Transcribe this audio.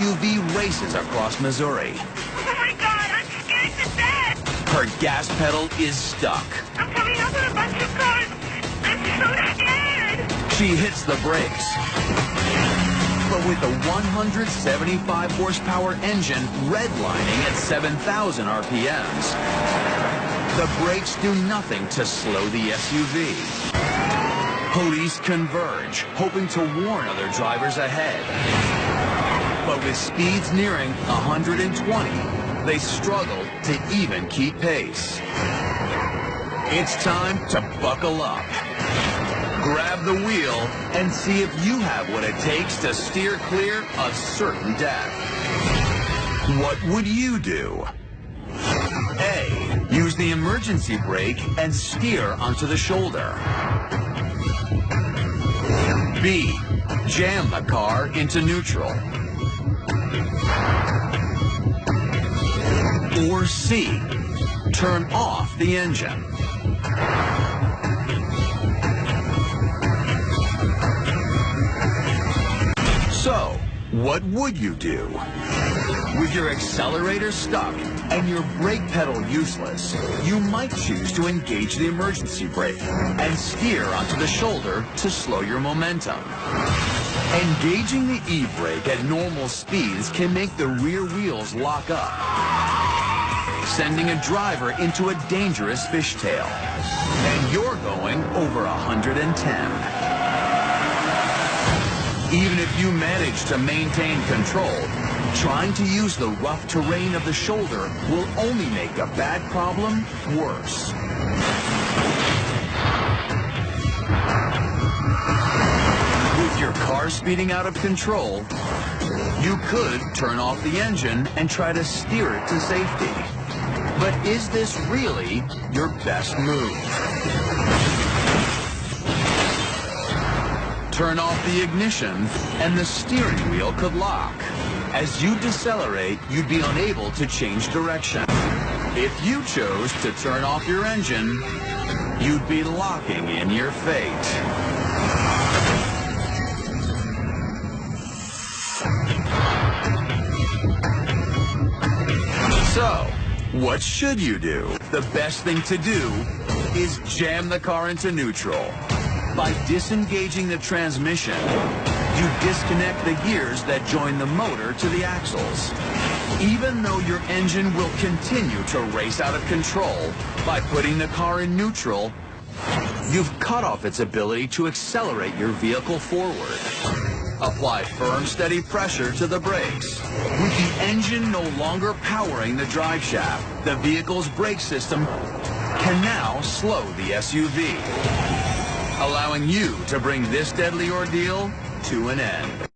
SUV races across Missouri. Oh my God, I'm scared to death! Her gas pedal is stuck. I'm coming up with a bunch of cars. I'm so scared! She hits the brakes. But with a 175 horsepower engine redlining at 7,000 RPMs, the brakes do nothing to slow the SUV. Police converge, hoping to warn other drivers ahead. But with speeds nearing 120, they struggle to even keep pace. It's time to buckle up. Grab the wheel and see if you have what it takes to steer clear of certain death. What would you do? A. Use the emergency brake and steer onto the shoulder. B. Jam the car into neutral. Or C. Turn off the engine. So, what would you do? With your accelerator stuck and your brake pedal useless, you might choose to engage the emergency brake and steer onto the shoulder to slow your momentum. Engaging the e-brake at normal speeds can make the rear wheels lock up, sending a driver into a dangerous fishtail. And you're going over 110. Even if you manage to maintain control, trying to use the rough terrain of the shoulder will only make a bad problem worse. With your car speeding out of control, you could turn off the engine and try to steer it to safety. But is this really your best move? Turn off the ignition, and the steering wheel could lock. As you decelerate, you'd be unable to change direction. If you chose to turn off your engine, you'd be locking in your fate. So, what should you do? The best thing to do is jam the car into neutral. By disengaging the transmission, you disconnect the gears that join the motor to the axles. Even though your engine will continue to race out of control, by putting the car in neutral, you've cut off its ability to accelerate your vehicle forward. Apply firm, steady pressure to the brakes. With the engine no longer powering the drive shaft, the vehicle's brake system can now slow the SUV, allowing you to bring this deadly ordeal to an end.